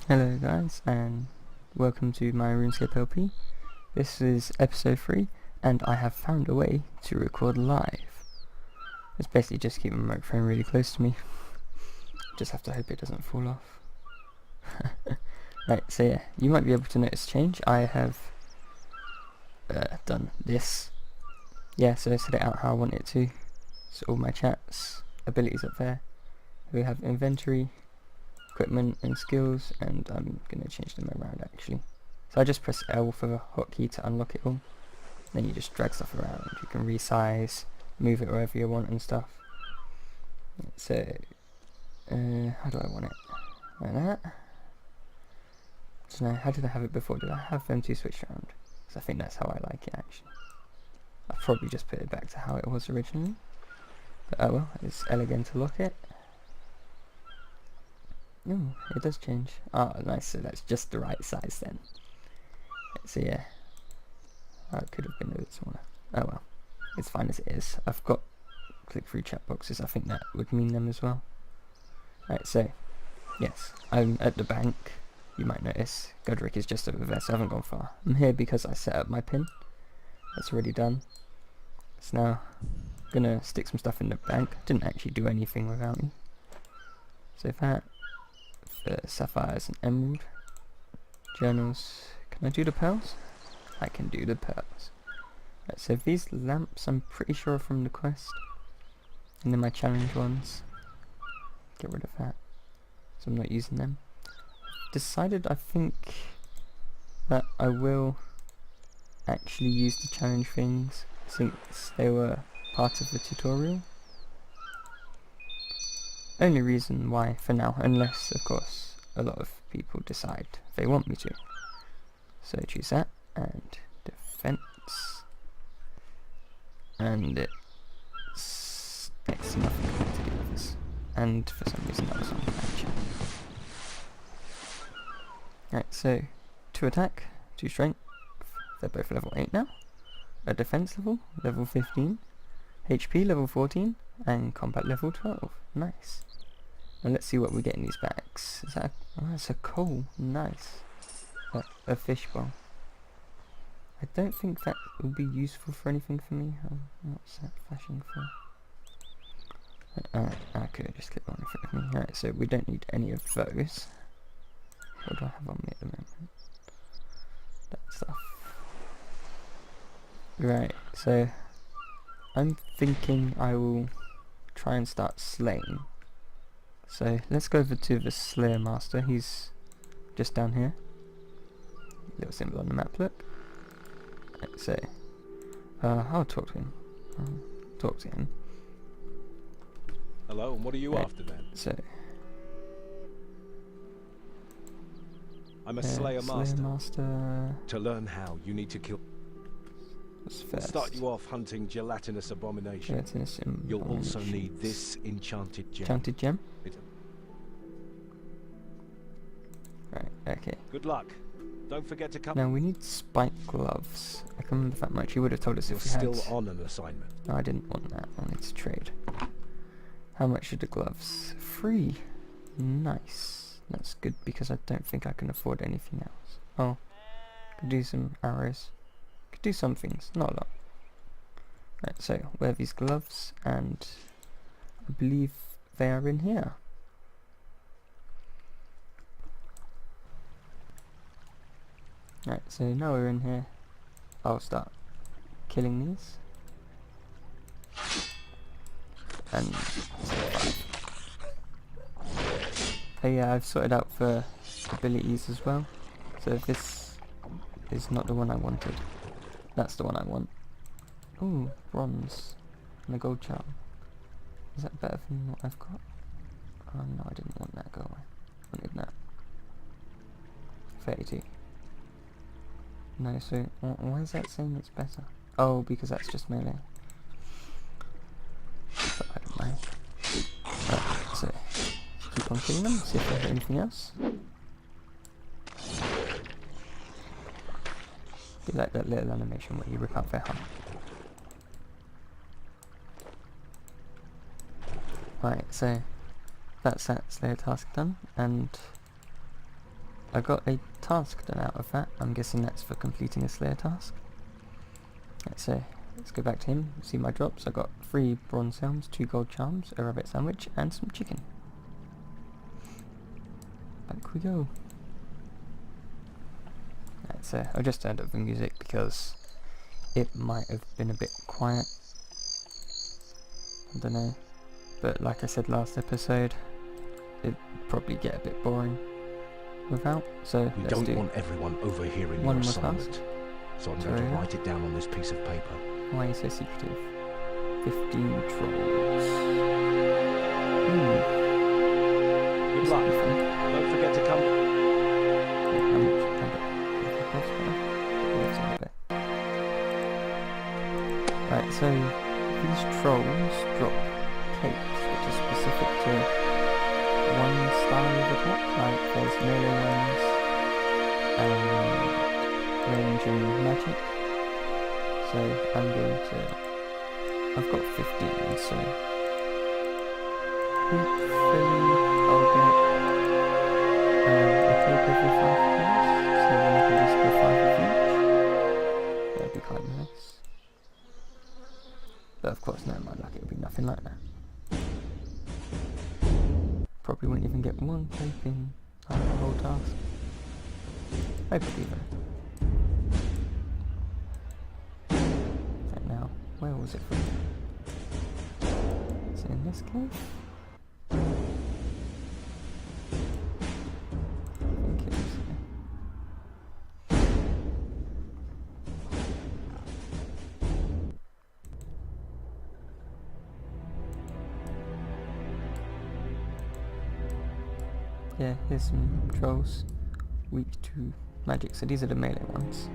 Hello guys, and welcome to my RuneScape LP. This is episode 3, and I have found a way to record live. It's basically just keep my microphone really close to me. Just have to hope it doesn't fall off. Right, so yeah, you might be able to notice change. I have done this. Yeah, so I set it out how I want it to. So all my chats, abilities up there. We have inventory, equipment and skills, and I'm going to change them around actually. So I just press L for the hotkey to unlock it all. Then you just drag stuff around. You can resize, move it wherever you want and stuff. So, how do I want it? Like that. So now, how did I have it before? Did I have them two switched around? Because I think that's how I like it actually. I'll probably just put it back to how it was originally. But oh well, it's L again to lock it. Ooh, it does change. Oh, nice, so that's just the right size then. So yeah. Oh, it could have been a bit smaller. Oh well, it's fine as it is. I've got click-through chat boxes, I think that would mean them as well. Right, so, yes, I'm at the bank. You might notice, Godric is just over there, so I haven't gone far. I'm here because I set up my pin. That's already done. So now, I'm gonna stick some stuff in the bank. Didn't actually do anything without me. So that, sapphires and emerald. Journals. Can I do the pearls? I can do the pearls. Right, so these lamps I'm pretty sure are from the quest. And then my challenge ones. Get rid of that. So I'm not using them. Decided I think that I will actually use the challenge things since they were part of the tutorial. Only reason why for now, unless of course a lot of people decide they want me to. So choose that and defense, and it's next to nothing to do with this. And for some reason that was on action. Right, so 2 attack, 2 strength. They're both level 8 now. A defense level 15. HP level 14, and combat level 12. Nice. Now let's see what we get in these bags. Is that oh, that's a coal. Nice. A fishbowl. I don't think that will be useful for anything for me. What's that flashing for? I could just click on in front of me. Alright, so we don't need any of those. What do I have on me at the moment? That stuff. Right, so I'm thinking I will try and start slaying. So let's go over to the Slayer Master. He's just down here. Little symbol on the map, look. Right, so I'll talk to him. Hello, and what are you after then? So I'm a Slayer Slayer Master. Master. To learn how, you need to kill. What's We'll first? start you off hunting gelatinous abomination. Gelatinous You'll also abominations. need this enchanted gem. Enchanted gem. It- Right. Okay. Good luck. Don't forget to come. Now we need spike gloves. I can remember that much. You would have told us You're if we still had. on an assignment. No, I didn't want that. I wanted to trade. How much are the gloves? 3. Nice. That's good because I don't think I can afford anything else. Oh, could do some arrows. Could do some things, not a lot. Right, so wear these gloves, and I believe they are in here. Right, so now we're in here. I'll start killing these. And oh yeah, I've sorted out for abilities as well. So if this is not the one I wanted, that's the one I want. Ooh, bronze and a gold charm. Is that better than what I've got? Oh no, I didn't want that. Go away. I wanted that. 32. No, so why is that saying it's better? Oh, because that's just melee. But I don't mind. Right, so keep on killing them, see if there's anything else. Do like that little animation where you rip out their heart. Right, so that's that Slayer task done, and I got a task done out of that. I'm guessing that's for completing a Slayer task. So let's go back to him, see my drops. I got 3 bronze helms, 2 gold charms, a rabbit sandwich, and some chicken. Back we go. Right, so I just turned up the music because it might have been a bit quiet. I don't know. But like I said last episode, it'd probably get a bit boring without. So We let's don't do want everyone overhearing one your more assignment. task. So I'm Sorry, going to yeah. write it down on this piece of paper. Why are you so secretive? 15 trolls. Good This luck. will be fun. Don't forget to come. Wait, how much? Right, so these trolls drop capes, which is specific to one style of attack. Like there's melee ones, range and magic. So I'm going to. I've got 15, so hopefully I'll get a cape every 5 years. So then I can just go 5 of each. That'd be quite nice. But of course, no, my luck, it'll be nothing like that. Probably won't even get 1 cape in the whole task. Hopefully though. Right now, where was it from? Is it in this cave? I think it is here. Yeah, here's some trolls. Weak to magic, so these are the melee ones.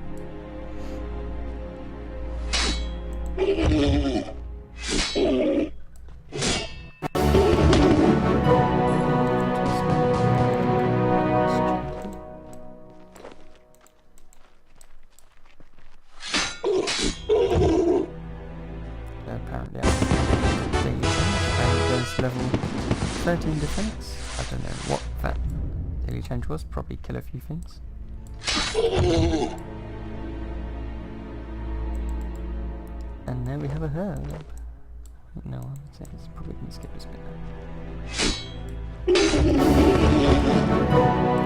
Apparently I daily change, and there's level 13 defense. I don't know what that daily change was, probably kill a few things. And there we have a herb. No, I would say it's probably going to skip this bit now.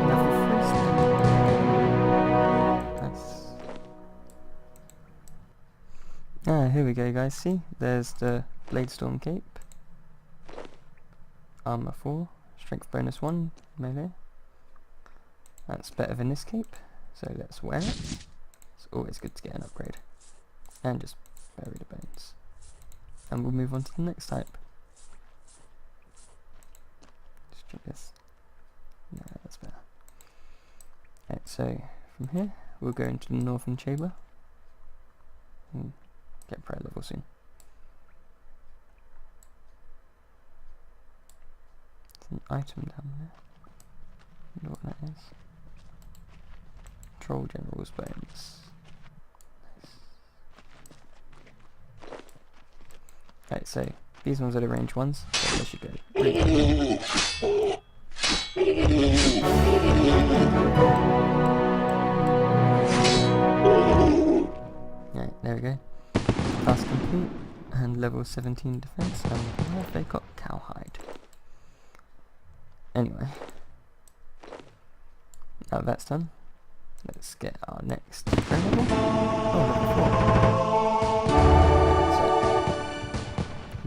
Level 3 still. Here we go guys, see? There's the Bladestorm Cape. Armor 4, Strength bonus 1, melee. That's better than this cape, so let's wear it. It's always good to get an upgrade. And just bury the bones. And we'll move on to the next type. Let's check this. No, that's better. Right, so from here, we'll go into the Northern Chamber. And get prayer level soon. An item down there. I wonder what that is. Troll General's bones. Nice. Right, so these ones are the range ones, so there should go. Right, there we go. Task complete, and level 17 defense, and what have they got? Cowhide. Anyway, now that's done, let's get our next friend level. Oh, level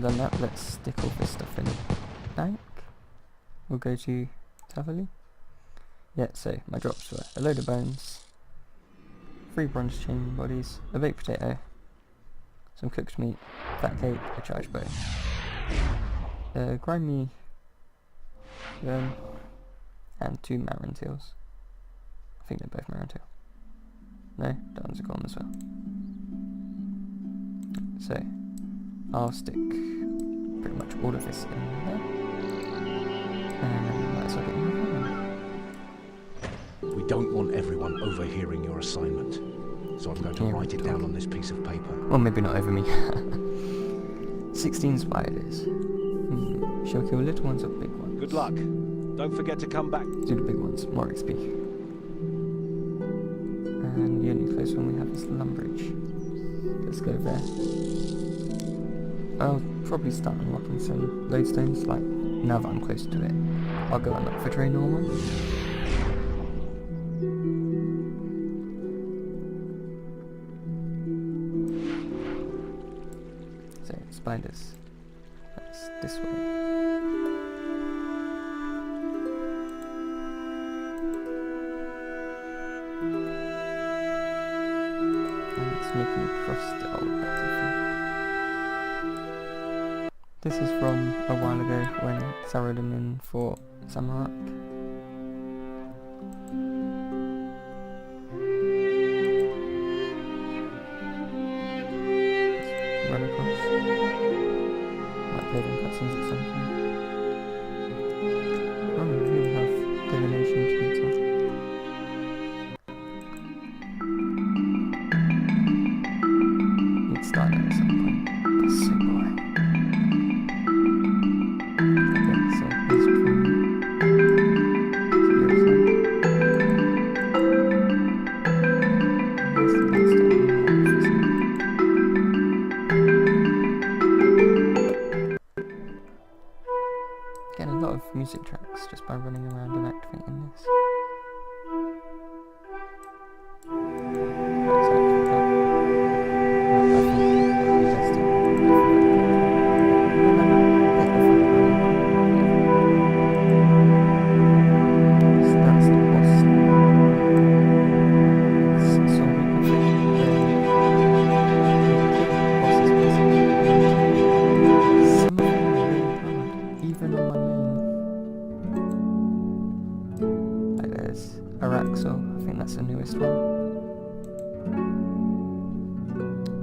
4. So, done that, let's stick all this stuff in the bank. We'll go to Tavali. Yeah, so my drops were a load of bones, 3 bronze chain bodies, a baked potato, some cooked meat, fat cake, a charged bow, grimy and 2 marron tails. I think they're both marron tail. No, that one's a gone as well. So I'll stick pretty much all of this in there. And might as well get moving on. We don't want everyone overhearing your assignment. So I'm going to write it down on this piece of paper. Well, maybe not over me. 16 spiders. Shall we kill little ones or big ones? Good luck. Don't forget to come back. Do the big ones, more XP. And the only close one we have is Lumbridge. Let's go there. I'll probably start unlocking some lodestones, like, now that I'm close to it. I'll go unlock for Terrain Normal. So, spiders. That's this way. And it's making me cross the old battlefield. This is from a while ago when zeroed them in for Samarak. Let's run across. Might play them cutscenes at some point. Oh, here we have Divination Tutor. Need to start there at some point. That's so boring. Okay, so here's from the other side. Here's the last one. Getting a lot of music tracks just by running around and activating this. That's actually that. I think it would be best to that's the boss. So we can think boss is basically some of them are really hard, even on my main. Like there's Araxel, I think that's the newest one.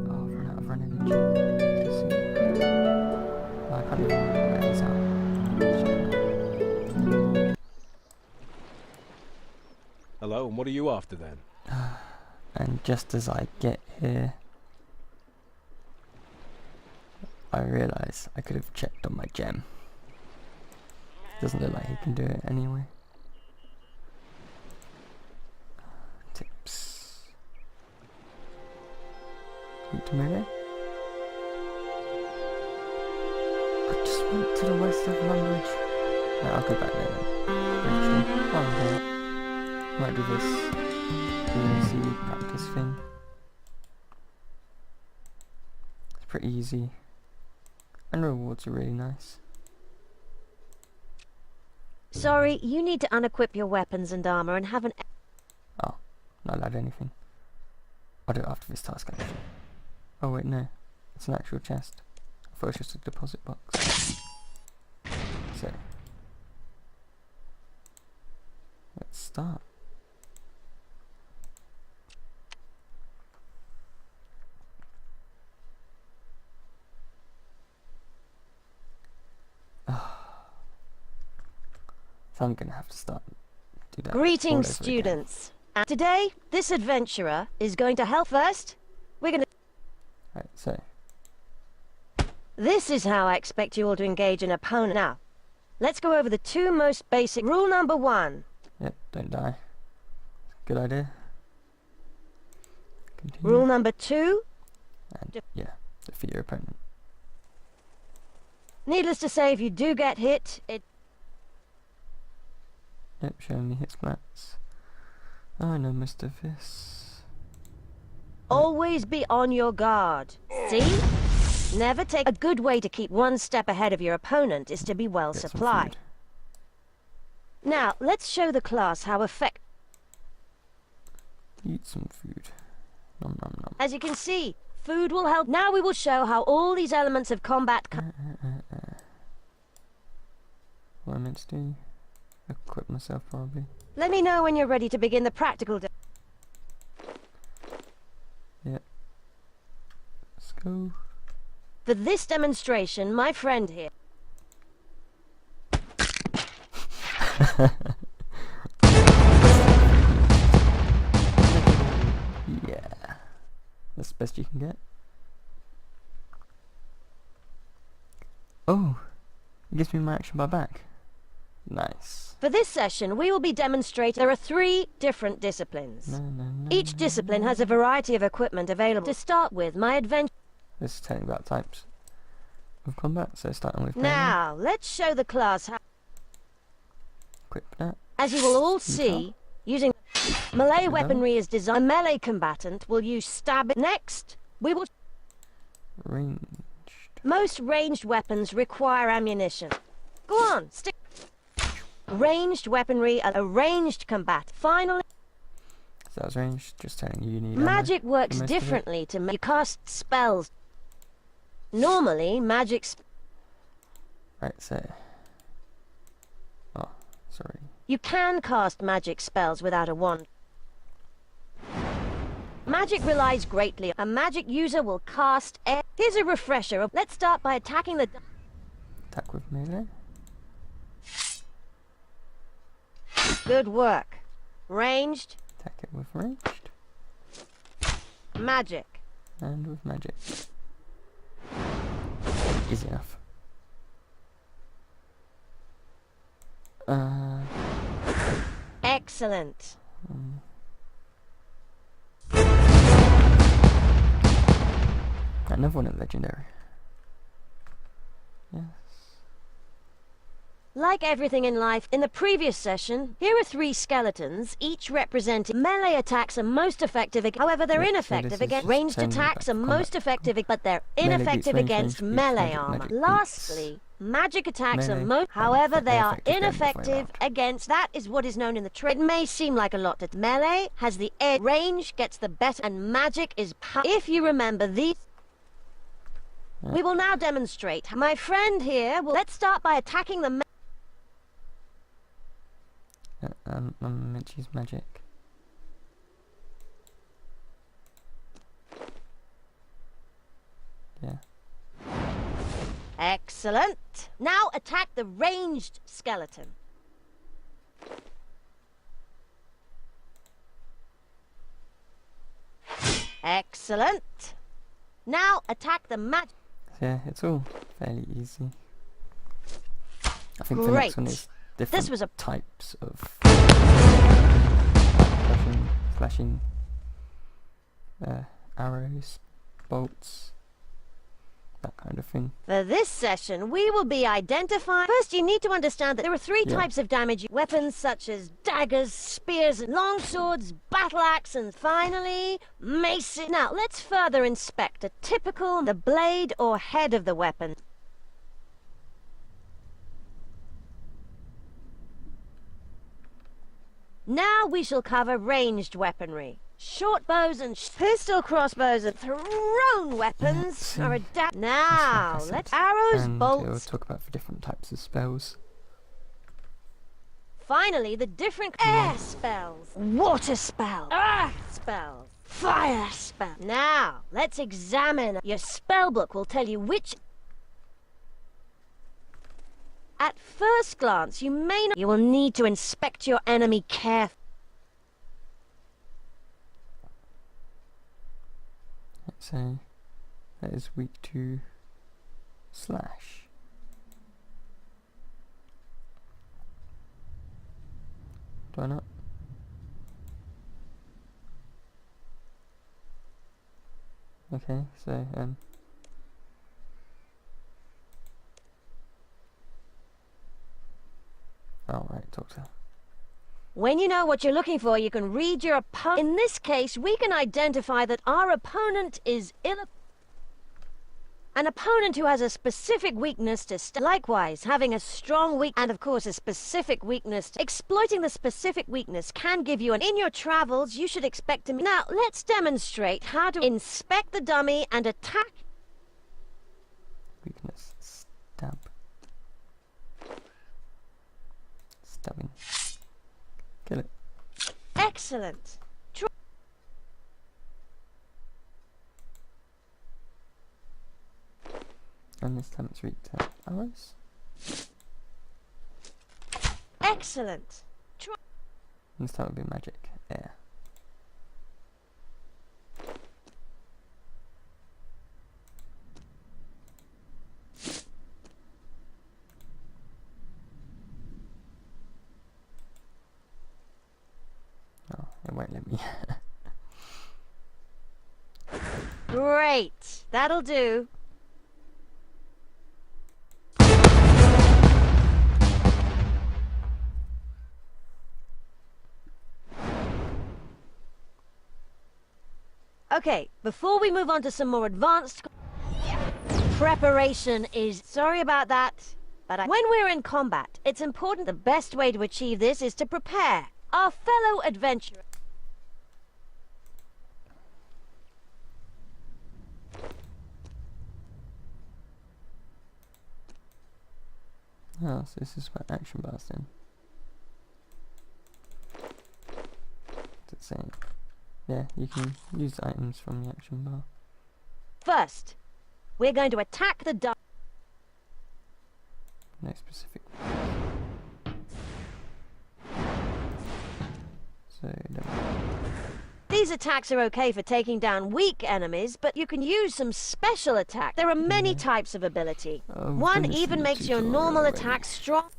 Oh, I've run out of running energy. I can't even remember where it is at. Hello, and what are you after then? And just as I get here, I realise I could have checked on my gem. Doesn't look like he can do it anyway. Tips. Speak to melee. I just went to the west of Lumbridge. No, I'll go back there then. Actually, while I'm here, might do this easy practice thing. It's pretty easy. And rewards are really nice. Sorry, you need to unequip your weapons and armor and have an... Oh, not allowed anything. I'll do it after this task actually. Oh wait, no. It's an actual chest. I thought it was just a deposit box. So, let's start. So I'm gonna have to start do that. Greetings, all over students. Today, this adventurer is going to help first. We're going to... Right, so This is how I expect you all to engage an opponent. Now, let's go over the two most basic... Rule number 1. yep, don't die. Good idea. Continue. Rule number 2. And yeah, defeat your opponent. Needless to say, if you do get hit, it... Yep, show me hit splats. I know most of this. Always be on your guard. See? Never take... A good way to keep one step ahead of your opponent is to be well Get some supplied. food. Now, let's show the class how effective... Eat some food. Nom nom nom. As you can see, food will help. Now we will show how all these elements of combat... What am I meant to do? Equip myself probably. Let me know when you're ready to begin the practical... Yep. Let's go. For this demonstration, my friend here... Yeah. That's the best you can get. Oh! It gives me my action bar back. Nice. For this session, we will be demonstrating there are 3 different disciplines. Each discipline has a variety of equipment available. To start with, my adventure. This is telling about types of combat, so starting with melee. Now, let's show the class how. Equip that. As you will all see, using melee done. weaponry is designed. A melee combatant will use stabbing. Next, we will. Ranged. Most ranged weapons require ammunition. Go on, stick. Ranged weaponry, a ranged combat. Finally, So that was ranged, just telling you need ammo magic for works most of it. differently to you cast spells. Normally, Right, so. Oh, sorry. you can cast magic spells without a wand. Magic relies greatly. A magic user will cast air. Here's a refresher. Let's start by attacking the. Attack with melee. Good work. Ranged, Attack it with ranged. magic. And with magic. Easy enough. Excellent. Another one at legendary. Yes. Like everything in life, in the previous session, here are 3 skeletons, each representing melee attacks are most effective. However, they're Yep, so ineffective this is against just ranged telling you attacks are about most combat. effective, but they're Melee beats ineffective ranged, against ranged beats melee magic, armor. magic beats Lastly, magic attacks are melee, most. and However, they they're are effective going the other way ineffective around. against. That is what is known in the trade. It may seem like a lot to melee has the edge, range gets the better, and magic is. If you remember these. We will now demonstrate. My friend here will. Let's start by attacking the. I'm meant to use magic. Yeah. Excellent. Now attack the ranged skeleton. Excellent. Now attack the magic. So yeah, it's all fairly easy. I think the next one Great. is different was a- types of flashing arrows, bolts, that kind of thing. For this session, we will be identifying. First, you need to understand that there are 3 Yeah. types of damage. Weapons such as daggers, spears, and longswords, battle axe, and finally, maces. Now, let's further inspect a typical the blade or head of the weapon. Now we shall cover ranged weaponry. Short bows and pistol crossbows and thrown weapons see. are adapt. That's Now, like I said. let's arrows, And it'll bolts. talk about the different types of spells. Finally, the different air spells, water spells, earth spells, fire spells. Now, let's examine. Your spellbook will tell you which. At first glance, you may not. You will need to inspect your enemy carefully. Let's say that is weak to slash. Do I not? Okay, so oh right, doctor. When you know what you're looking for, you can read your opponent. In this case, we can identify that our opponent is an opponent who has a specific weakness to likewise, having a strong weak and of course a specific weakness exploiting the specific weakness can give you an in your travels you should expect to. Now, let's demonstrate how to inspect the dummy and attack. Weakness, stab. Stabbing. Kill it. Excellent. And this time it's weak to arrows. Excellent. And this time it'll be magic. Air. it won't let me. Great. That'll do. Okay, before we move on to some more advanced preparation is... Sorry about that, but when we're in combat, it's important the best way to achieve this is to prepare our fellow adventurer. Oh, so this is about action bars then. What's it saying? Yeah, you can use items from the action bar. First, we're going to attack the dark. No specific. So, These attacks are okay for taking down weak enemies, but you can use some special attack. There are many types of ability. Oh, One goodness, even the makes your tutorial normal already. attack strong.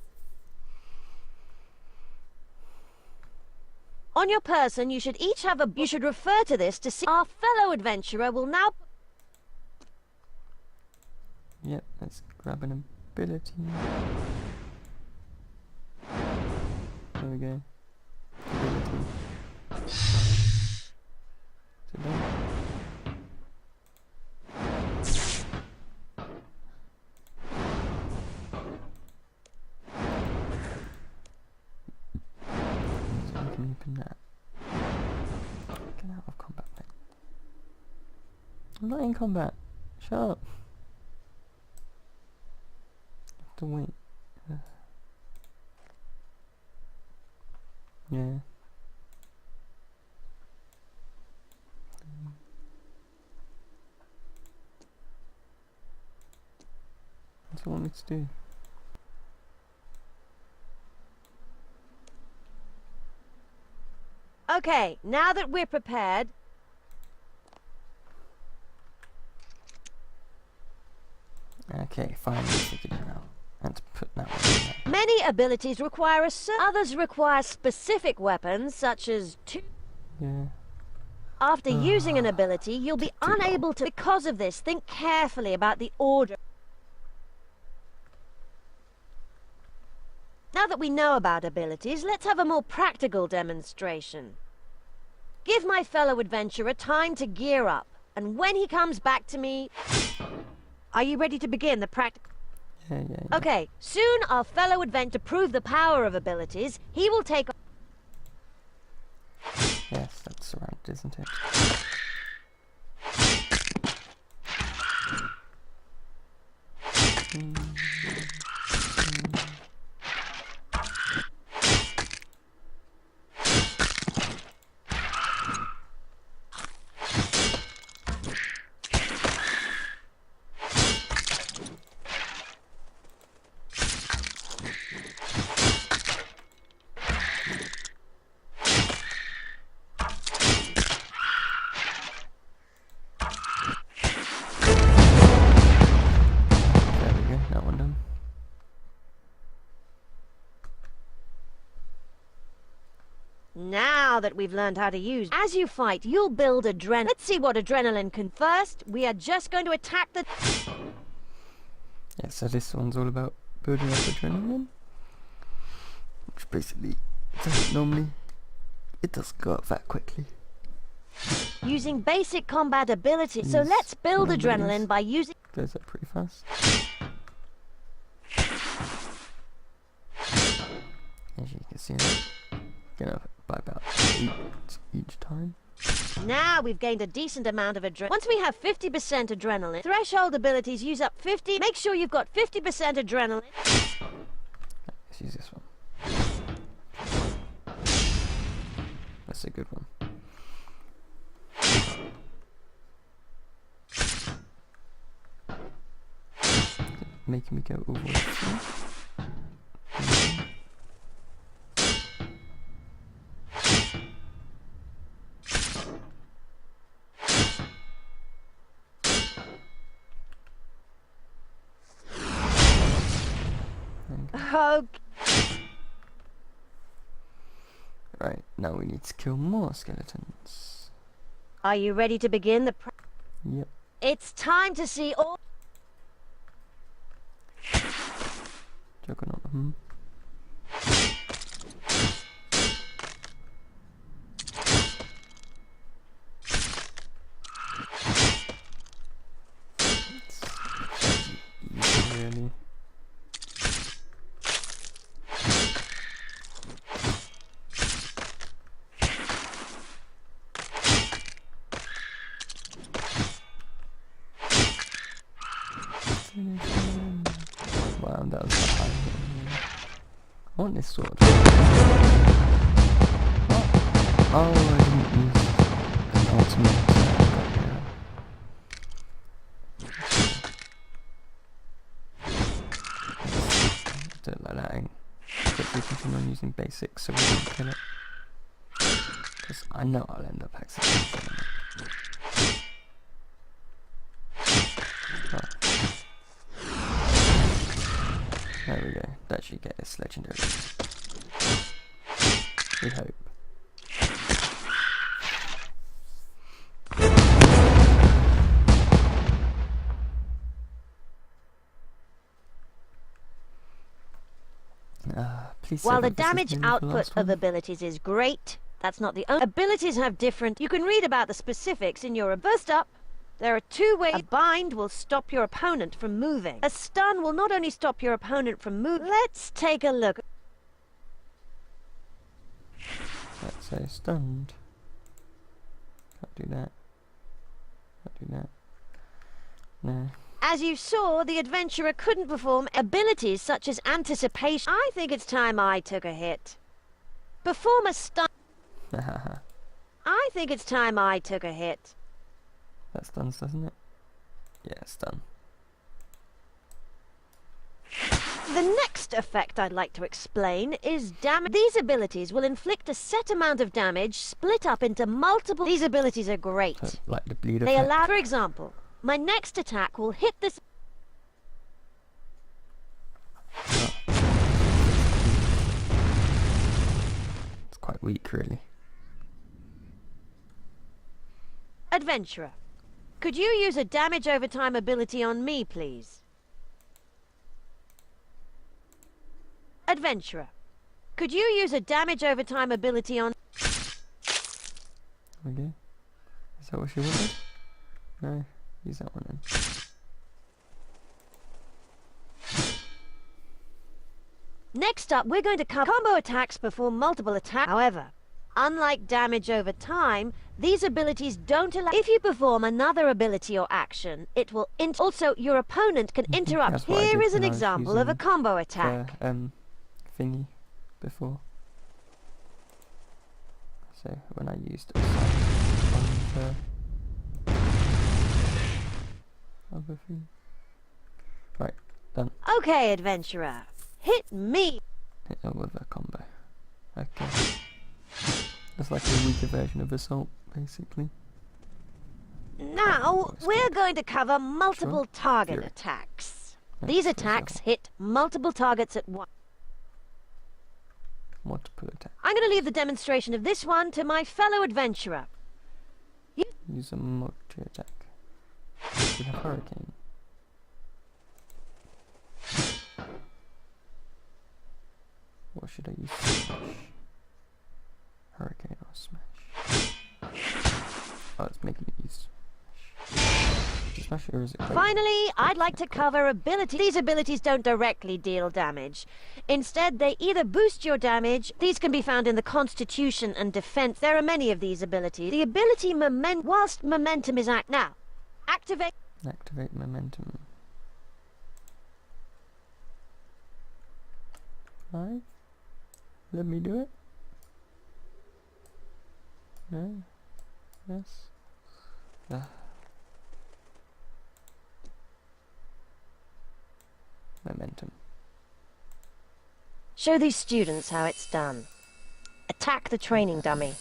On your person, you should each have a... You should refer to this to see... Our fellow adventurer will now... Yep, let's grab an ability. There we go. Ability. So done. So we can open that. Get out of combat, mate. I'm not in combat. Shut up. I have to wait. Yeah. That's what I want me to do. Okay, now that we're prepared... Okay, finally figured it out. And to put that one in there. Many abilities require others require specific weapons, such as Yeah. After using an ability, you'll be unable to... Because of this, think carefully about the order. Now that we know about abilities, let's have a more practical demonstration. Give my fellow adventurer time to gear up, and when he comes back to me... Are you ready to begin the practical... Yeah. Okay, soon our fellow adventurer to prove the power of abilities, he will take... Yes, that's surrounded, isn't it? There we go, that one done. Now that we've learned how to use... As you fight, you'll build adrenaline. Let's see what adrenaline can... First, we are just going to attack the... Yeah, so this one's all about building up adrenaline. Which basically doesn't normally... It doesn't go up that quickly. Using basic combat ability. So Use let's build numbers. adrenaline by using... Goes up pretty fast. As you can see, get up by about 8 each time. Now we've gained a decent amount of adrenaline. Once we have 50% adrenaline, threshold abilities use up 50. Make sure you've got 50% adrenaline. Let's use this one. That's a good one. Making me go over. Okay. Right, now we need to kill more skeletons. Are you ready to begin the Yep. It's time to see all... Juggernaut. Easy, really. Wow, that was high. I want this sword. Oh, I didn't use an ultimate. Do it like that and quickly continue on using basics so we can kill it. Because I know I'll end up accidentally killing it. There we go. That should get us legendary. We hope. Please. While the damage output of abilities is great, that's not the only... Abilities have different... You can read about the specifics in your... First up, there are two ways. A bind will stop your opponent from moving. A stun will not only stop your opponent from moving... Let's take a look. Let's say stunned. Can't do that. Can't do that. No. As you saw, the adventurer couldn't perform abilities such as anticipation. I think it's time I took a hit. Perform a stun. I think it's time I took a hit. That stuns, doesn't it? Yeah, stun. The next effect I'd like to explain is damage. These abilities will inflict a set amount of damage split up into multiple... These abilities are great. So, like the bleed They effect. allow... For example, my next attack will hit this... It's quite weak, really. Adventurer, could you use a damage over time ability on me, please? Adventurer, could you use a damage over time ability on... Okay. Is that what she wanted? No. Use that one then. Next up, we're going to cover combo attacks perform multiple attacks. However, unlike damage over time, these abilities don't allow... If you perform another ability or action, it will... Also, your opponent can interrupt. That's what I Here did is an when I was example of a using combo attack. Thingy before. So when I used a on the other thing. Right, done. Okay, adventurer, hit me. Hit her with a combo. Okay. That's like a weaker version of assault, basically. Now, we're going to cover multiple target Fury. attacks. Let's These go attacks for hit multiple targets at once. multiple attack. I'm going to leave the demonstration of this one to my fellow adventurer. Use a multi attack. We have hurricane. What should I use? Smash. Hurricane or smash? Oh, it's making it use smash. Smash or is it? Finally, I'd like to cover abilities. These abilities don't directly deal damage. Instead, they either boost your damage. These can be found in the Constitution and Defense. There are many of these abilities. The ability whilst momentum is now. Activate. Activate momentum. Right. Let me do it. No. Yes. Momentum. Show these students how it's done. Attack the training dummy.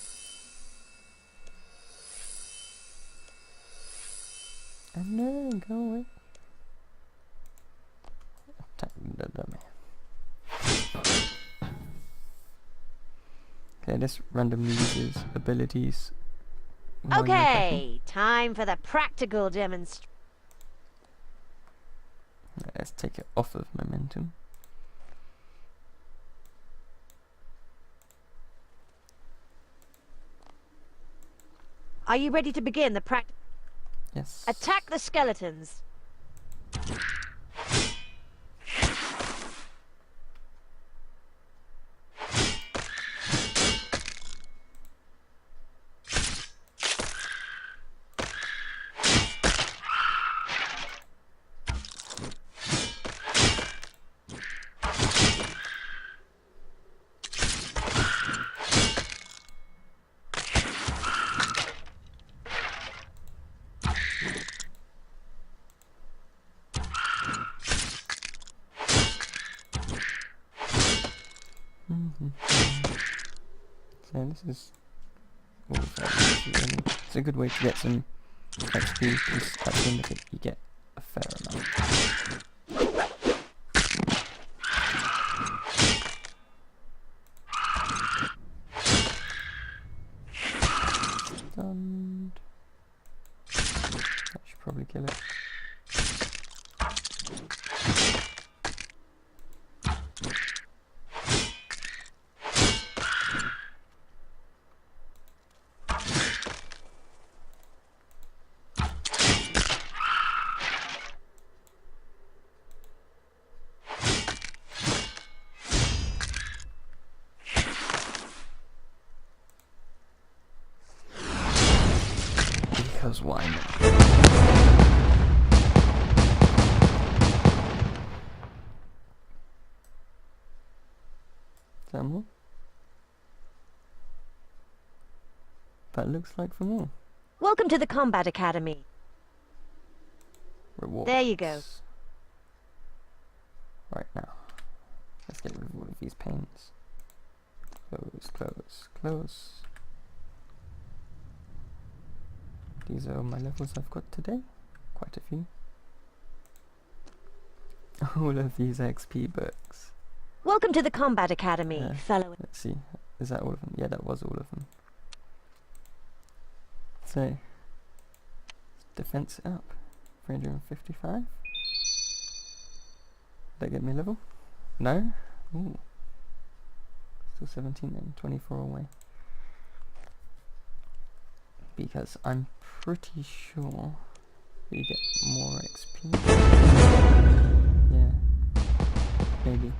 And then go away. Attack the dummy. Okay, Okay, this randomly uses abilities. while you're attacking. Okay, time for the practical demonstration. Let's take it off of momentum. Are you ready to begin the Yes. Attack the skeletons. So this is all really. It's a good way to get some XP because at the end of it you get a fair amount. Stunned. That should probably kill it. Because why not? Is that more? That looks like for more. Welcome to the Combat Academy. Rewards. There you go. Right now. Let's get rid of all of these panes. Close, close, close. These are all my levels I've got today. Quite a few. All of these XP books. Welcome to the Combat Academy, fellow. Let's see. Is that all of them? Yeah, that was all of them. So, defense up. 355. Did that get me a level? No? Ooh. Still 17 then. 24 away. Because I'm pretty sure you get more XP. Yeah. Maybe.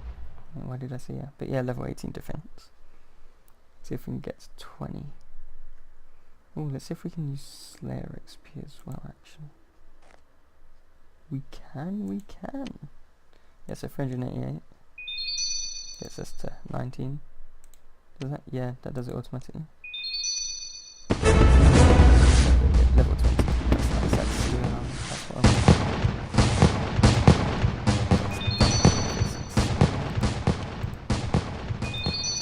Why did I say yeah? But yeah, level 18 defense. See if we can get to 20. Oh, let's see if we can use Slayer XP as well, actually. We can. Yeah, so 388 gets us to 19. Does that? Yeah, that does it automatically. Level 20. That's nice. That's what I want.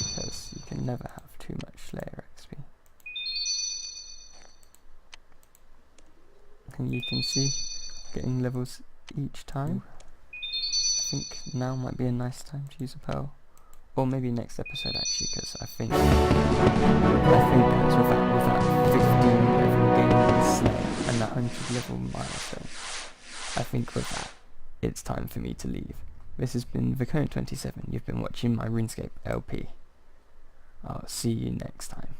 Because you can never have too much Slayer XP. And you can see getting levels each time. I think now might be a nice time to use a pearl. Or maybe next episode actually, because I think that's with that 15 level game Slayer and that 100 level milestone. I think with that, it's time for me to leave. This has been Vicone27. You've been watching my RuneScape LP. I'll see you next time.